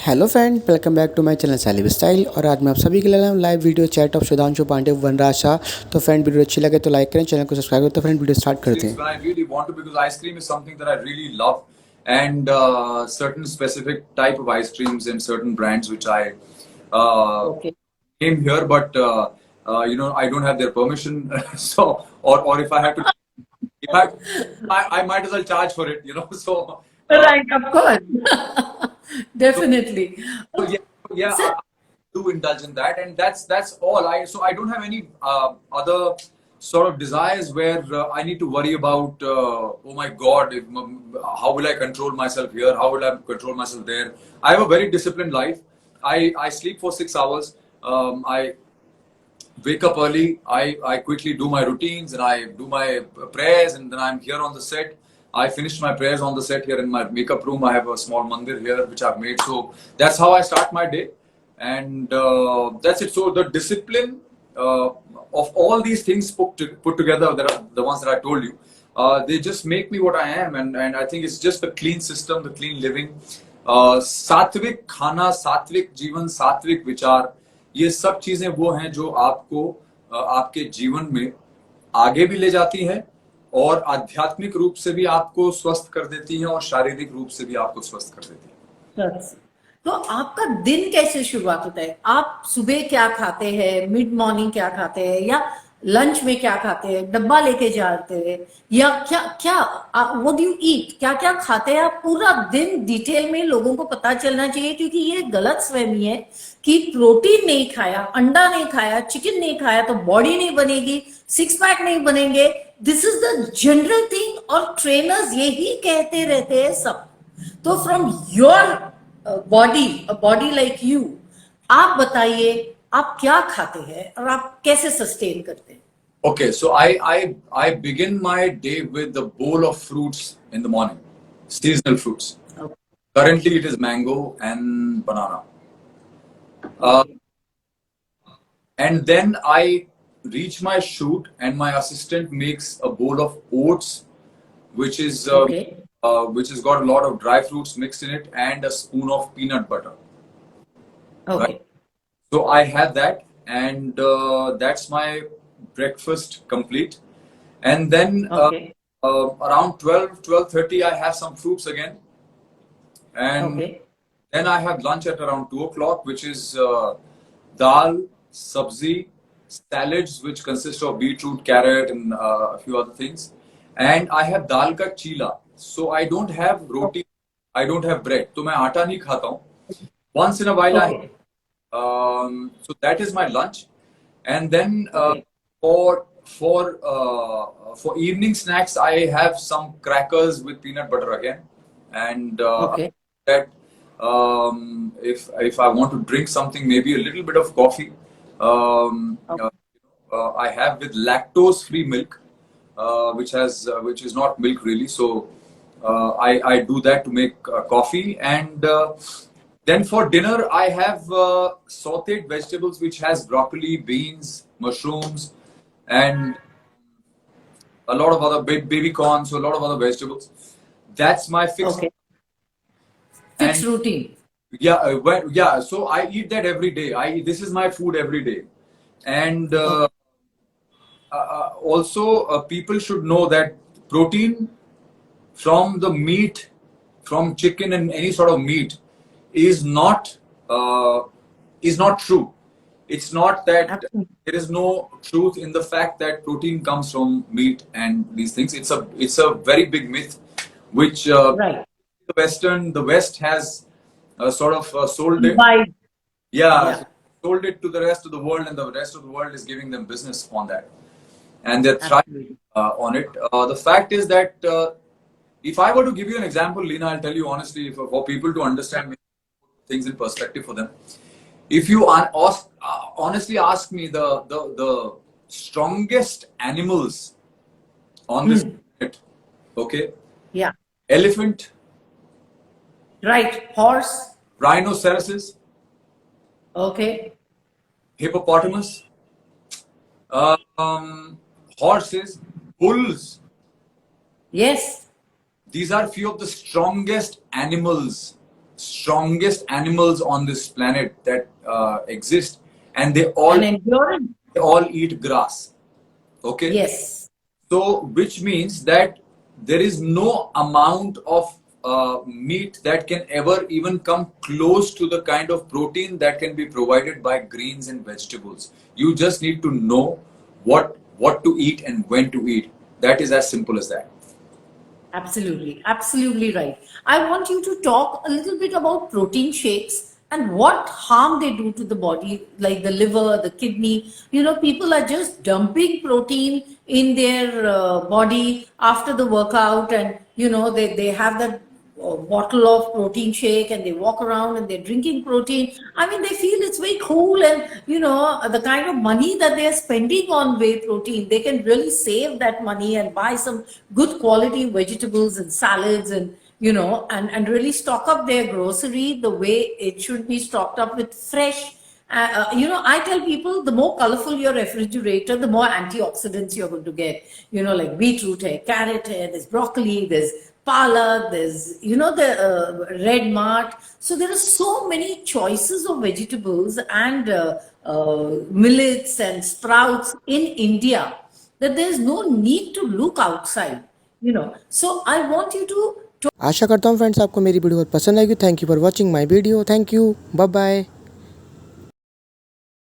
Hello friend, welcome back to my channel सालिब style. और आज मैं आप सभी के लिए लाया हूं live video chat of Sudhanshu Pandey Vanraj Shah. तो फ्रेंड, वीडियो अच्छी लगे तो लाइक करें, चैनल को सब्सक्राइब करें। तो फ्रेंड, वीडियो स्टार्ट करते हैं। When I really want to, because ice cream is something that I really love, and certain specific type of ice creams and certain brands which I Okay. came here, but I don't have their permission. So, or if I have to, if I might as well charge for it. So. Right, of course. So, Definitely. so yeah, yeah, Sir, I do indulge in that, and that's all. I don't have any other sort of desires where I need to worry about. Oh my God, how will I control myself here? How will I control myself there? I have a very disciplined life. I sleep for 6 hours. I wake up early. I quickly do my routines and I do my prayers, and then I'm here on the set. I finished my prayers on the set here in my makeup room. I have a small mandir here which I've made. So that's how I start my day, and that's it. So the discipline of all these things put together, that are the ones that I told you, they just make me what I am, and I think it's just the clean system, the clean living, सात्विक खाना, सात्विक जीवन, सात्विक विचार, ये सब चीजें वो हैं जो आपको आपके जीवन में आगे भी ले जाती हैं और आध्यात्मिक रूप से भी आपको स्वस्थ कर देती हैं और शारीरिक रूप से भी आपको स्वस्थ कर देती हैं। सच। तो आपका दिन कैसे शुरुआत होता है? आप सुबह क्या खाते हैं, मिड मॉर्निंग क्या खाते हैं, या लंच में क्या खाते हैं, डब्बा लेके जाते हैं, या क्या क्या व्हाट डू यू ईट, क्या क्या खाते हैं आप? पूरा दिन डिटेल में लोगों को पता चलना चाहिए, क्योंकि ये गलतफहमी है कि प्रोटीन नहीं खाया, अंडा नहीं खाया, चिकन नहीं खाया तो बॉडी नहीं बनेगी, सिक्स पैक नहीं बनेंगे। This is the general thing, और ट्रेनर्स यही कहते रहते हैं सब। तो from your body like you, आप बताइए आप क्या खाते हैं और आप कैसे सस्टेन करते हैं? Okay, so I begin my day with a bowl of fruits in the morning, seasonal fruits. Okay. Currently, it is mango and banana. Uh, and then I reach my shoot, and my assistant makes a bowl of oats, which is Okay. which has got a lot of dry fruits mixed in it, and a spoon of peanut butter. Okay. Right? So I have that, and that's my breakfast complete. And then Okay. around 12:30, I have some fruits again, and Okay. then I have lunch at around 2 o'clock, which is dal, sabzi, salads, which consist of beetroot, carrot, and a few other things. And I have dal ka chila. So I don't have roti, I don't have bread. तो मैं आटा नहीं खाता हूँ. Once in a while I Okay. so that is my lunch, and then Okay. for evening snacks I have some crackers with peanut butter again, and Okay. that if I want to drink something, maybe a little bit of coffee. Okay. I have with lactose-free milk, which is not milk really. So I do that to make coffee, and then for dinner I have sautéed vegetables, which has broccoli, beans, mushrooms, and a lot of other baby corn, so a lot of other vegetables. That's my fixed. Okay. Fixed And routine. yeah, so I eat that every day. This is my food every day, and also people should know that protein from the meat, from chicken and any sort of meat, is not true. It's not that Absolutely. there is no truth in the fact that protein comes from meat and these things. It's a very big myth, which Right. the West has sort of sold it. By Yeah, yeah. sold it to the rest of the world, and the rest of the world is giving them business on that, and they're thriving Absolutely. on it. The fact is that if I were to give you an example, Lena, I'll tell you honestly, for people to understand things in perspective for them. If you honestly ask me the strongest animals on this planet, okay, Yeah. elephant, Right. Horse. rhinoceroses, Okay. hippopotamus, horses, bulls. Yes. These are few of the strongest animals, strongest animals on this planet that exist, and they And endurance. all eat grass. Okay. Yes. So, which means that there is no amount of meat that can ever even come close to the kind of protein that can be provided by greens and vegetables. You just need to know what to eat and when to eat. That is as simple as that. Absolutely, absolutely right. I want you to talk a little bit about protein shakes and what harm they do to the body, like the liver, the kidney. You know, people are just dumping protein in their body after the workout, and they have that bottle of protein shake and they walk around and they're drinking protein. I mean, they feel it's very cool, and the kind of money that they're spending on whey protein, they can really save that money and buy some good quality vegetables and salads, and and really stock up their grocery the way it should be stocked up with fresh. I tell people, the more colorful your refrigerator, the more antioxidants you're going to get. Like beetroot hair, carrot hair, there's broccoli, there's palak, there's the red mart. So there are so many choices of vegetables and millets and sprouts in India that there's no need to look outside. So I want you to आशा करता हूँ friends आपको मेरी video बहुत पसंद आएगी। Thank you for watching my video. Thank you, bye bye.